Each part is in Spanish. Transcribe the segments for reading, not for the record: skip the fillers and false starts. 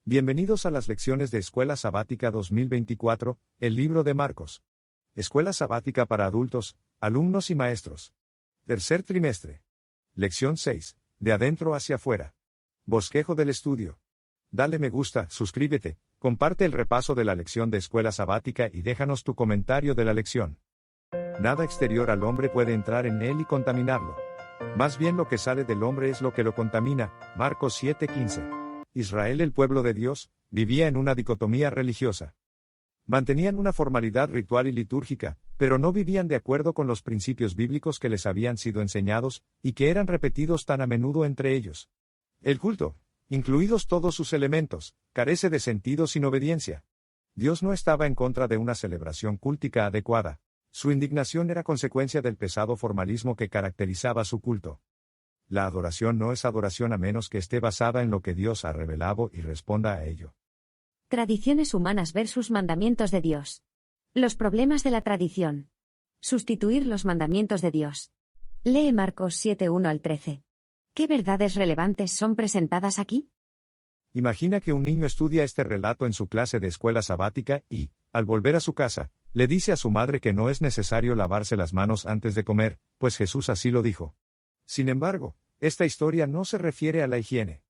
Bienvenidos a las lecciones de Escuela Sabática 2024, el libro de Marcos. Escuela Sabática para adultos, alumnos y maestros. Tercer trimestre. Lección 6, de adentro hacia afuera. Bosquejo del estudio. Dale me gusta, suscríbete, comparte el repaso de la lección de Escuela Sabática y déjanos tu comentario de la lección. Nada exterior al hombre puede entrar en él y contaminarlo. Más bien lo que sale del hombre es lo que lo contamina. Marcos 7:15. Israel, el pueblo de Dios, vivía en una dicotomía religiosa. Mantenían una formalidad ritual y litúrgica, pero no vivían de acuerdo con los principios bíblicos que les habían sido enseñados, y que eran repetidos tan a menudo entre ellos. El culto, incluidos todos sus elementos, carece de sentido sin obediencia. Dios no estaba en contra de una celebración cúltica adecuada. Su indignación era consecuencia del pesado formalismo que caracterizaba su culto. La adoración no es adoración a menos que esté basada en lo que Dios ha revelado y responda a ello. Tradiciones humanas versus mandamientos de Dios. Los problemas de la tradición. Sustituir los mandamientos de Dios. Lee Marcos 7:1 al 13. ¿Qué verdades relevantes son presentadas aquí? Imagina que un niño estudia este relato en su clase de escuela sabática y, al volver a su casa, le dice a su madre que no es necesario lavarse las manos antes de comer, pues Jesús así lo dijo. Sin embargo, esta historia no se refiere a la higiene.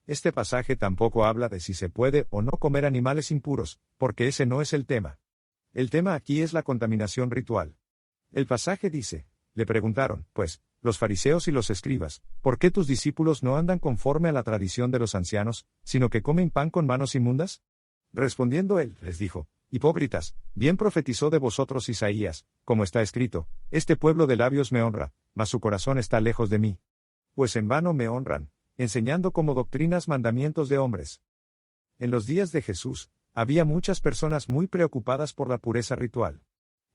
Este pasaje tampoco habla de si se puede o no comer animales impuros, porque ese no es el tema. El tema aquí es la contaminación ritual. El pasaje dice, le preguntaron, pues, los fariseos y los escribas, ¿por qué tus discípulos no andan conforme a la tradición de los ancianos, sino que comen pan con manos inmundas? Respondiendo él, les dijo, hipócritas, bien profetizó de vosotros Isaías, como está escrito, este pueblo de labios me honra, mas su corazón está lejos de mí. Pues en vano me honran, enseñando como doctrinas mandamientos de hombres. En los días de Jesús, había muchas personas muy preocupadas por la pureza ritual.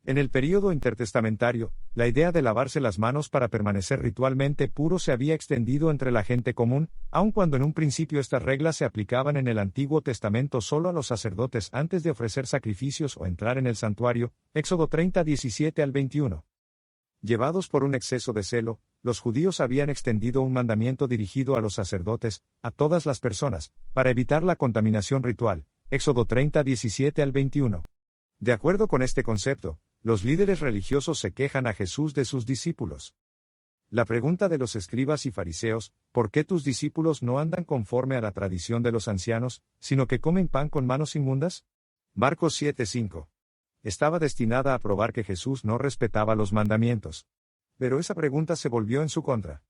En el período intertestamentario, la idea de lavarse las manos para permanecer ritualmente puro se había extendido entre la gente común, aun cuando en un principio estas reglas se aplicaban en el Antiguo Testamento solo a los sacerdotes antes de ofrecer sacrificios o entrar en el santuario, Éxodo 30:17 al 21. Llevados por un exceso de celo, los judíos habían extendido un mandamiento dirigido a los sacerdotes, a todas las personas, para evitar la contaminación ritual, Éxodo 30:17 al 21. De acuerdo con este concepto, los líderes religiosos se quejan a Jesús de sus discípulos. La pregunta de los escribas y fariseos, ¿por qué tus discípulos no andan conforme a la tradición de los ancianos, sino que comen pan con manos inmundas? Marcos 7:5. Estaba destinada a probar que Jesús no respetaba los mandamientos. Pero esa pregunta se volvió en su contra.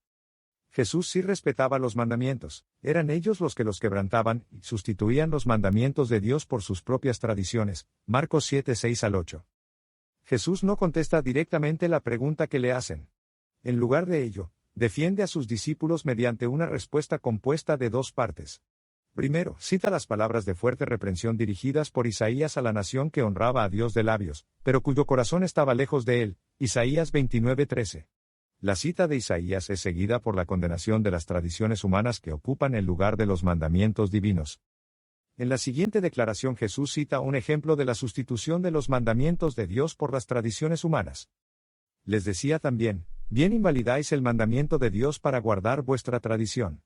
Jesús sí respetaba los mandamientos, eran ellos los que los quebrantaban y sustituían los mandamientos de Dios por sus propias tradiciones. Marcos 7:6 al 8. Jesús no contesta directamente la pregunta que le hacen. En lugar de ello, defiende a sus discípulos mediante una respuesta compuesta de dos partes. Primero, cita las palabras de fuerte reprensión dirigidas por Isaías a la nación que honraba a Dios de labios, pero cuyo corazón estaba lejos de él, Isaías 29:13. La cita de Isaías es seguida por la condenación de las tradiciones humanas que ocupan el lugar de los mandamientos divinos. En la siguiente declaración Jesús cita un ejemplo de la sustitución de los mandamientos de Dios por las tradiciones humanas. Les decía también, bien invalidáis el mandamiento de Dios para guardar vuestra tradición.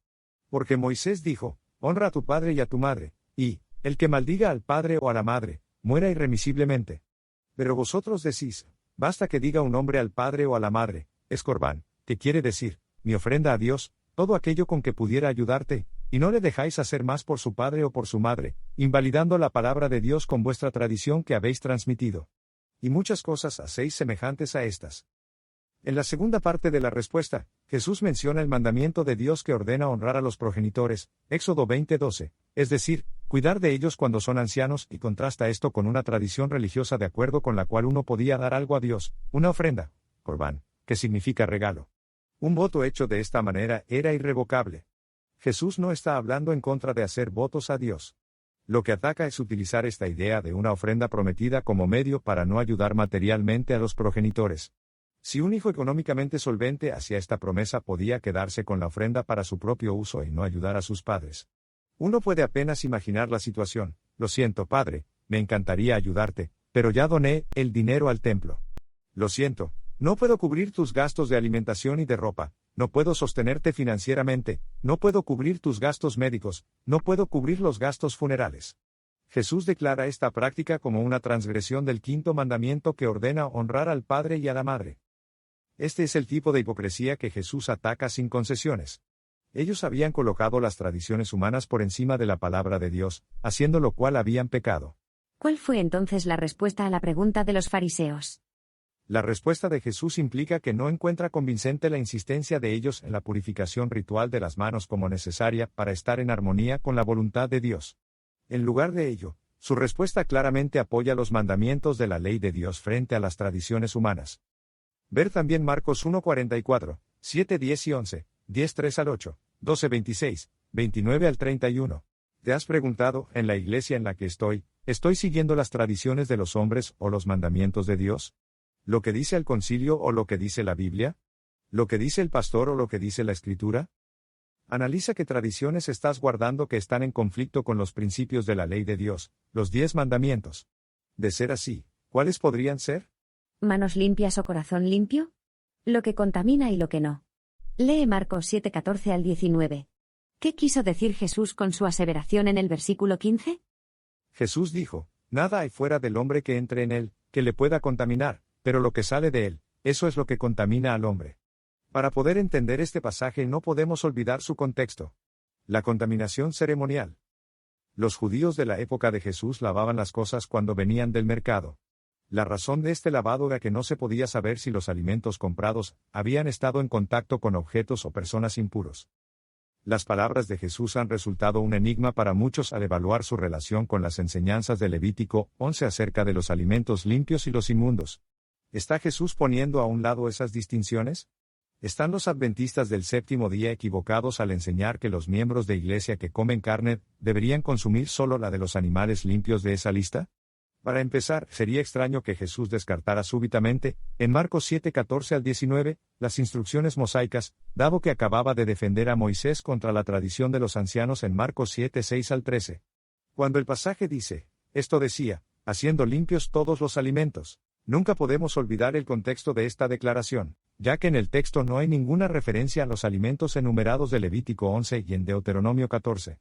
Porque Moisés dijo, honra a tu padre y a tu madre, y, el que maldiga al padre o a la madre, muera irremisiblemente. Pero vosotros decís, basta que diga un hombre al padre o a la madre, es corbán, que quiere decir, mi ofrenda a Dios, todo aquello con que pudiera ayudarte, y no le dejáis hacer más por su padre o por su madre, invalidando la palabra de Dios con vuestra tradición que habéis transmitido. Y muchas cosas hacéis semejantes a estas. En la segunda parte de la respuesta, Jesús menciona el mandamiento de Dios que ordena honrar a los progenitores, Éxodo 20:12, es decir, cuidar de ellos cuando son ancianos, y contrasta esto con una tradición religiosa de acuerdo con la cual uno podía dar algo a Dios, una ofrenda, corbán, que significa regalo. Un voto hecho de esta manera era irrevocable. Jesús no está hablando en contra de hacer votos a Dios. Lo que ataca es utilizar esta idea de una ofrenda prometida como medio para no ayudar materialmente a los progenitores. Si un hijo económicamente solvente hacía esta promesa podía quedarse con la ofrenda para su propio uso y no ayudar a sus padres. Uno puede apenas imaginar la situación, lo siento padre, me encantaría ayudarte, pero ya doné el dinero al templo. Lo siento, no puedo cubrir tus gastos de alimentación y de ropa, No puedo sostenerte financieramente, no puedo cubrir tus gastos médicos, no puedo cubrir los gastos funerales. Jesús declara esta práctica como una transgresión del quinto mandamiento que ordena honrar al padre y a la madre. Este es el tipo de hipocresía que Jesús ataca sin concesiones. Ellos habían colocado las tradiciones humanas por encima de la palabra de Dios, haciendo lo cual habían pecado. ¿Cuál fue entonces la respuesta a la pregunta de los fariseos? La respuesta de Jesús implica que no encuentra convincente la insistencia de ellos en la purificación ritual de las manos como necesaria para estar en armonía con la voluntad de Dios. En lugar de ello, su respuesta claramente apoya los mandamientos de la ley de Dios frente a las tradiciones humanas. Ver también Marcos 1:44, 7:10 y 11, 10:3 al 8, 12:26, 29 al 31. ¿Te has preguntado, en la iglesia en la que estoy siguiendo las tradiciones de los hombres o los mandamientos de Dios? ¿Lo que dice el concilio o lo que dice la Biblia? ¿Lo que dice el pastor o lo que dice la Escritura? Analiza qué tradiciones estás guardando que están en conflicto con los principios de la ley de Dios, los 10 mandamientos. De ser así, ¿cuáles podrían ser? ¿Manos limpias o corazón limpio? Lo que contamina y lo que no. Lee Marcos 7:14 al 19. ¿Qué quiso decir Jesús con su aseveración en el versículo 15? Jesús dijo, nada hay fuera del hombre que entre en él, que le pueda contaminar, pero lo que sale de él, eso es lo que contamina al hombre. Para poder entender este pasaje no podemos olvidar su contexto. La contaminación ceremonial. Los judíos de la época de Jesús lavaban las cosas cuando venían del mercado. La razón de este lavado era que no se podía saber si los alimentos comprados habían estado en contacto con objetos o personas impuros. Las palabras de Jesús han resultado un enigma para muchos al evaluar su relación con las enseñanzas de Levítico 11 acerca de los alimentos limpios y los inmundos. ¿Está Jesús poniendo a un lado esas distinciones? ¿Están los adventistas del séptimo día equivocados al enseñar que los miembros de iglesia que comen carne deberían consumir solo la de los animales limpios de esa lista? Para empezar, sería extraño que Jesús descartara súbitamente, en Marcos 7:14 al 19, las instrucciones mosaicas, dado que acababa de defender a Moisés contra la tradición de los ancianos en Marcos 7:6 al 13. Cuando el pasaje dice, esto decía, haciendo limpios todos los alimentos. Nunca podemos olvidar el contexto de esta declaración, ya que en el texto no hay ninguna referencia a los alimentos enumerados de Levítico 11 y en Deuteronomio 14.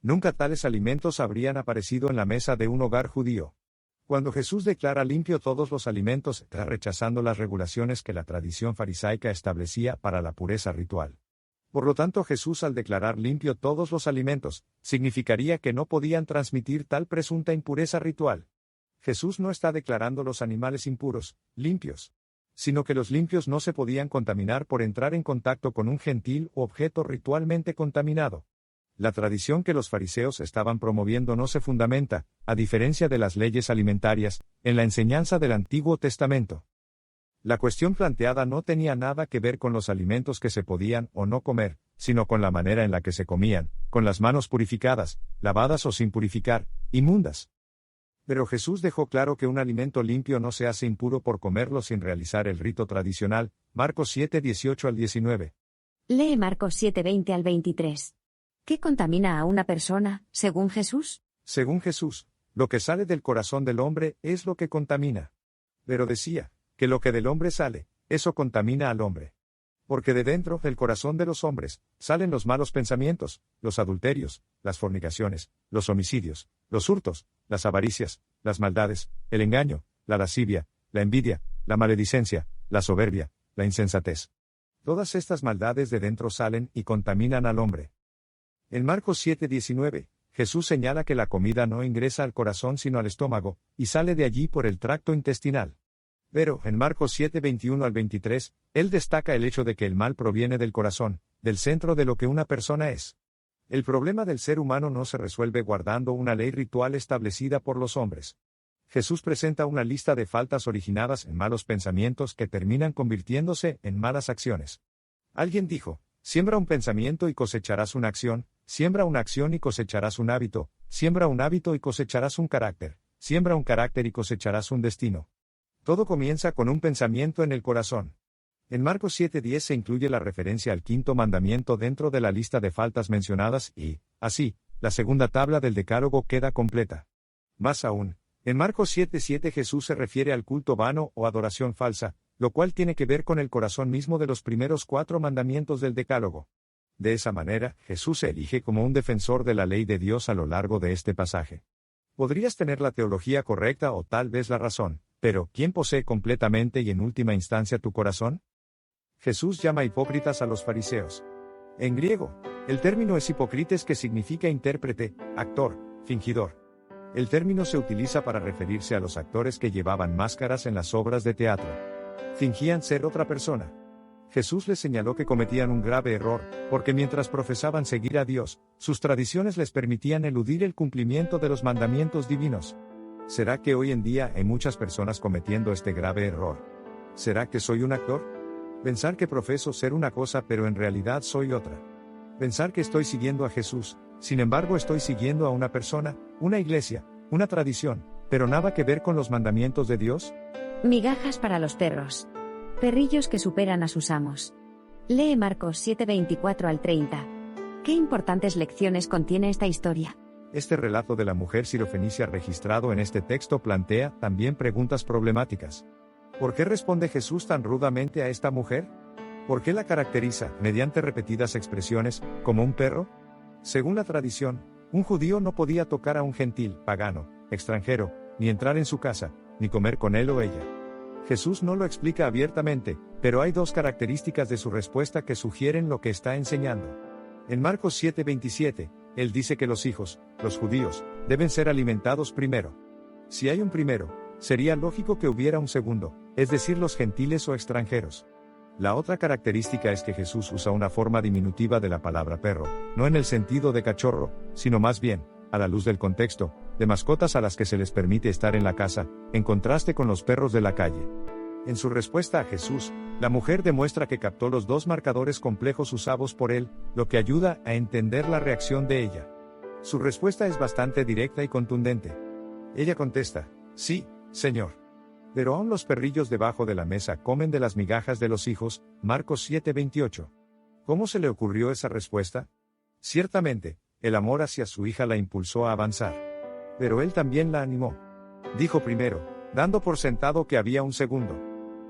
Nunca tales alimentos habrían aparecido en la mesa de un hogar judío. Cuando Jesús declara limpio todos los alimentos, está rechazando las regulaciones que la tradición farisaica establecía para la pureza ritual. Por lo tanto, Jesús al declarar limpio todos los alimentos, significaría que no podían transmitir tal presunta impureza ritual. Jesús no está declarando los animales impuros, limpios, sino que los limpios no se podían contaminar por entrar en contacto con un gentil u objeto ritualmente contaminado. La tradición que los fariseos estaban promoviendo no se fundamenta, a diferencia de las leyes alimentarias, en la enseñanza del Antiguo Testamento. La cuestión planteada no tenía nada que ver con los alimentos que se podían o no comer, sino con la manera en la que se comían, con las manos purificadas, lavadas o sin purificar, inmundas. Pero Jesús dejó claro que un alimento limpio no se hace impuro por comerlo sin realizar el rito tradicional, Marcos 7:18 al 19. Lee Marcos 7:20 al 23. ¿Qué contamina a una persona, según Jesús? Según Jesús, lo que sale del corazón del hombre es lo que contamina. Pero decía, que lo que del hombre sale, eso contamina al hombre. Porque de dentro del corazón de los hombres, salen los malos pensamientos, los adulterios, las fornicaciones, los homicidios, los hurtos, las avaricias, las maldades, el engaño, la lascivia, la envidia, la maledicencia, la soberbia, la insensatez. Todas estas maldades de dentro salen y contaminan al hombre. En Marcos 7:19, Jesús señala que la comida no ingresa al corazón sino al estómago, y sale de allí por el tracto intestinal. Pero, en Marcos 7:21 al 23, él destaca el hecho de que el mal proviene del corazón, del centro de lo que una persona es. El problema del ser humano no se resuelve guardando una ley ritual establecida por los hombres. Jesús presenta una lista de faltas originadas en malos pensamientos que terminan convirtiéndose en malas acciones. Alguien dijo, siembra un pensamiento y cosecharás una acción, siembra una acción y cosecharás un hábito, siembra un hábito y cosecharás un carácter, siembra un carácter y cosecharás un destino. Todo comienza con un pensamiento en el corazón. En Marcos 7:10 se incluye la referencia al quinto mandamiento dentro de la lista de faltas mencionadas y, así, la segunda tabla del decálogo queda completa. Más aún, en Marcos 7:7 Jesús se refiere al culto vano o adoración falsa, lo cual tiene que ver con el corazón mismo de los primeros 4 mandamientos del Decálogo. De esa manera, Jesús se elige como un defensor de la ley de Dios a lo largo de este pasaje. Podrías tener la teología correcta o tal vez la razón, pero ¿quién posee completamente y en última instancia tu corazón? Jesús llama hipócritas a los fariseos. En griego, el término es hipócrites, que significa intérprete, actor, fingidor. El término se utiliza para referirse a los actores que llevaban máscaras en las obras de teatro. Fingían ser otra persona. Jesús les señaló que cometían un grave error, porque mientras profesaban seguir a Dios, sus tradiciones les permitían eludir el cumplimiento de los mandamientos divinos. ¿Será que hoy en día hay muchas personas cometiendo este grave error? ¿Será que soy un actor? Pensar que profeso ser una cosa pero en realidad soy otra. Pensar que estoy siguiendo a Jesús, sin embargo estoy siguiendo a una persona, una iglesia, una tradición, pero nada que ver con los mandamientos de Dios. Migajas para los perros. Perrillos que superan a sus amos. Lee Marcos 7:24 al 30. ¿Qué importantes lecciones contiene esta historia? Este relato de la mujer sirofenicia registrado en este texto plantea también preguntas problemáticas. ¿Por qué responde Jesús tan rudamente a esta mujer? ¿Por qué la caracteriza, mediante repetidas expresiones, como un perro? Según la tradición, un judío no podía tocar a un gentil, pagano, extranjero, ni entrar en su casa, ni comer con él o ella. Jesús no lo explica abiertamente, pero hay 2 características de su respuesta que sugieren lo que está enseñando. En Marcos 7:27, él dice que los hijos, los judíos, deben ser alimentados primero. Si hay un primero, sería lógico que hubiera un segundo, es decir, los gentiles o extranjeros. La otra característica es que Jesús usa una forma diminutiva de la palabra perro, no en el sentido de cachorro, sino más bien, a la luz del contexto, de mascotas a las que se les permite estar en la casa, en contraste con los perros de la calle. En su respuesta a Jesús, la mujer demuestra que captó los 2 marcadores complejos usados por él, lo que ayuda a entender la reacción de ella. Su respuesta es bastante directa y contundente. Ella contesta, sí, Señor. Pero aún los perrillos debajo de la mesa comen de las migajas de los hijos, Marcos 7:28. ¿Cómo se le ocurrió esa respuesta? Ciertamente, el amor hacia su hija la impulsó a avanzar. Pero él también la animó. Dijo primero, dando por sentado que había un segundo.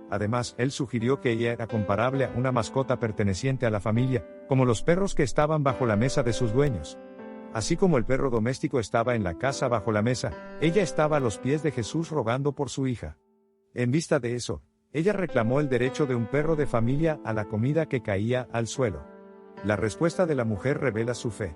Además, él sugirió que ella era comparable a una mascota perteneciente a la familia, como los perros que estaban bajo la mesa de sus dueños. Así como el perro doméstico estaba en la casa bajo la mesa, ella estaba a los pies de Jesús rogando por su hija. En vista de eso, ella reclamó el derecho de un perro de familia a la comida que caía al suelo. La respuesta de la mujer revela su fe.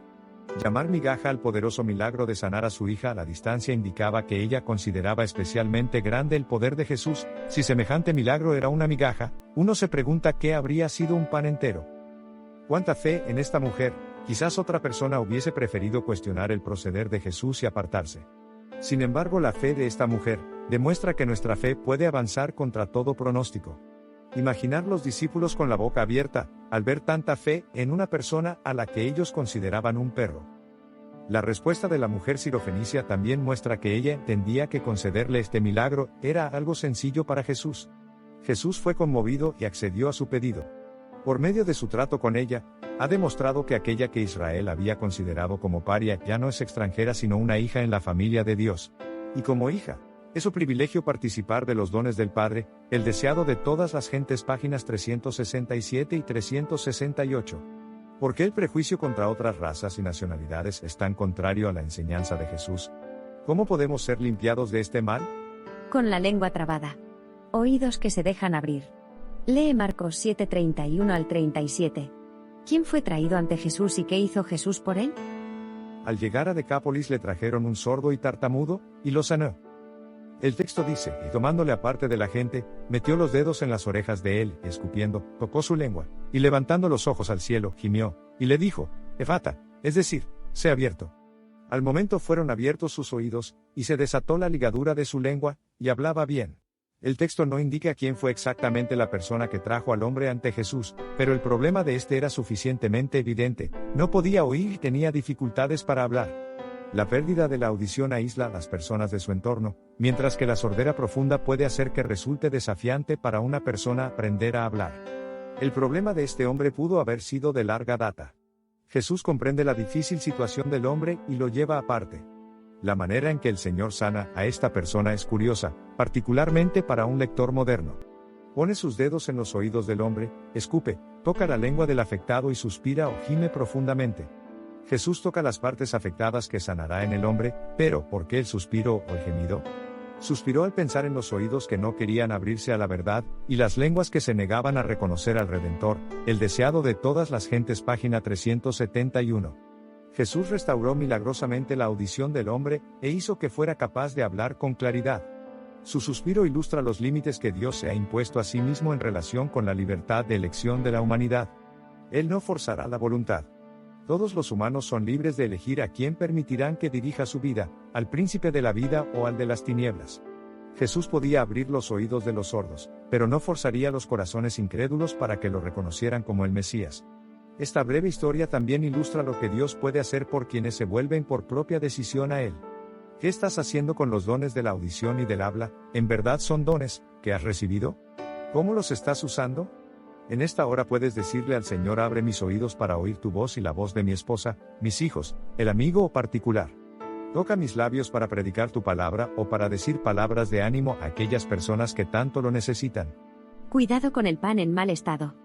Llamar migaja al poderoso milagro de sanar a su hija a la distancia indicaba que ella consideraba especialmente grande el poder de Jesús. Si semejante milagro era una migaja, uno se pregunta qué habría sido un pan entero. ¿Cuánta fe en esta mujer? Quizás otra persona hubiese preferido cuestionar el proceder de Jesús y apartarse. Sin embargo, la fe de esta mujer demuestra que nuestra fe puede avanzar contra todo pronóstico. Imaginar los discípulos con la boca abierta, al ver tanta fe en una persona a la que ellos consideraban un perro. La respuesta de la mujer sirofenicia también muestra que ella entendía que concederle este milagro era algo sencillo para Jesús. Jesús fue conmovido y accedió a su pedido. Por medio de su trato con ella, ha demostrado que aquella que Israel había considerado como paria ya no es extranjera sino una hija en la familia de Dios. Y como hija, es su privilegio participar de los dones del Padre, el deseado de todas las gentes, páginas 367 y 368. ¿Por qué el prejuicio contra otras razas y nacionalidades es tan contrario a la enseñanza de Jesús? ¿Cómo podemos ser limpiados de este mal? Con la lengua trabada. Oídos que se dejan abrir. Lee Marcos 7:31 al 37. ¿Quién fue traído ante Jesús y qué hizo Jesús por él? Al llegar a Decápolis le trajeron un sordo y tartamudo, y lo sanó. El texto dice, y tomándole aparte de la gente, metió los dedos en las orejas de él, y escupiendo, tocó su lengua, y levantando los ojos al cielo, gimió, y le dijo, Efata, es decir, sé abierto. Al momento fueron abiertos sus oídos, y se desató la ligadura de su lengua, y hablaba bien. El texto no indica quién fue exactamente la persona que trajo al hombre ante Jesús, pero el problema de este era suficientemente evidente, no podía oír y tenía dificultades para hablar. La pérdida de la audición aísla a las personas de su entorno, mientras que la sordera profunda puede hacer que resulte desafiante para una persona aprender a hablar. El problema de este hombre pudo haber sido de larga data. Jesús comprende la difícil situación del hombre y lo lleva aparte. La manera en que el Señor sana a esta persona es curiosa, particularmente para un lector moderno. Pone sus dedos en los oídos del hombre, escupe, toca la lengua del afectado y suspira o gime profundamente. Jesús toca las partes afectadas que sanará en el hombre, pero ¿por qué el suspiro o el gemido? Suspiró al pensar en los oídos que no querían abrirse a la verdad, y las lenguas que se negaban a reconocer al Redentor, el deseado de todas las gentes. Página 371. Jesús restauró milagrosamente la audición del hombre, e hizo que fuera capaz de hablar con claridad. Su suspiro ilustra los límites que Dios se ha impuesto a sí mismo en relación con la libertad de elección de la humanidad. Él no forzará la voluntad. Todos los humanos son libres de elegir a quién permitirán que dirija su vida, al príncipe de la vida o al de las tinieblas. Jesús podía abrir los oídos de los sordos, pero no forzaría los corazones incrédulos para que lo reconocieran como el Mesías. Esta breve historia también ilustra lo que Dios puede hacer por quienes se vuelven por propia decisión a Él. ¿Qué estás haciendo con los dones de la audición y del habla? ¿En verdad son dones que has recibido? ¿Cómo los estás usando? En esta hora puedes decirle al Señor: abre mis oídos para oír tu voz y la voz de mi esposa, mis hijos, el amigo o particular. Toca mis labios para predicar tu palabra o para decir palabras de ánimo a aquellas personas que tanto lo necesitan. Cuidado con el pan en mal estado.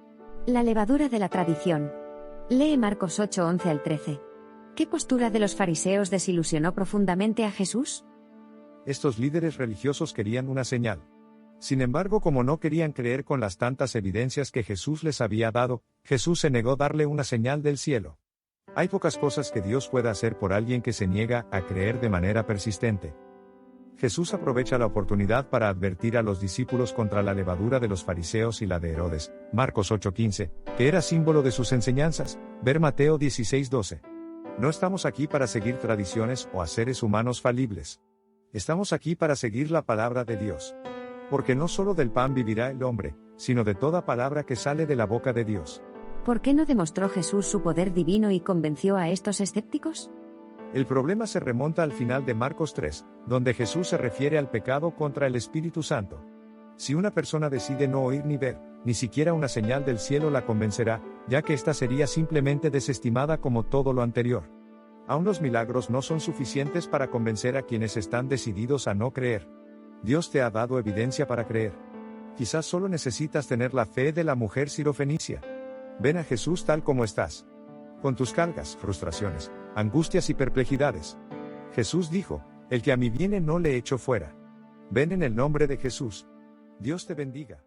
La levadura de la tradición. Lee Marcos 8:11 al 13. ¿Qué postura de los fariseos desilusionó profundamente a Jesús? Estos líderes religiosos querían una señal. Sin embargo, como no querían creer con las tantas evidencias que Jesús les había dado, Jesús se negó a darle una señal del cielo. Hay pocas cosas que Dios pueda hacer por alguien que se niega a creer de manera persistente. Jesús aprovecha la oportunidad para advertir a los discípulos contra la levadura de los fariseos y la de Herodes, Marcos 8:15, que era símbolo de sus enseñanzas, ver Mateo 16:12. No estamos aquí para seguir tradiciones o a seres humanos falibles. Estamos aquí para seguir la palabra de Dios. Porque no solo del pan vivirá el hombre, sino de toda palabra que sale de la boca de Dios. ¿Por qué no demostró Jesús su poder divino y convenció a estos escépticos? El problema se remonta al final de Marcos 3, donde Jesús se refiere al pecado contra el Espíritu Santo. Si una persona decide no oír ni ver, ni siquiera una señal del cielo la convencerá, ya que ésta sería simplemente desestimada como todo lo anterior. Aún los milagros no son suficientes para convencer a quienes están decididos a no creer. Dios te ha dado evidencia para creer. Quizás solo necesitas tener la fe de la mujer sirofenicia. Ven a Jesús tal como estás. Con tus cargas, frustraciones, angustias y perplejidades. Jesús dijo: el que a mí viene no le echo fuera. Ven en el nombre de Jesús. Dios te bendiga.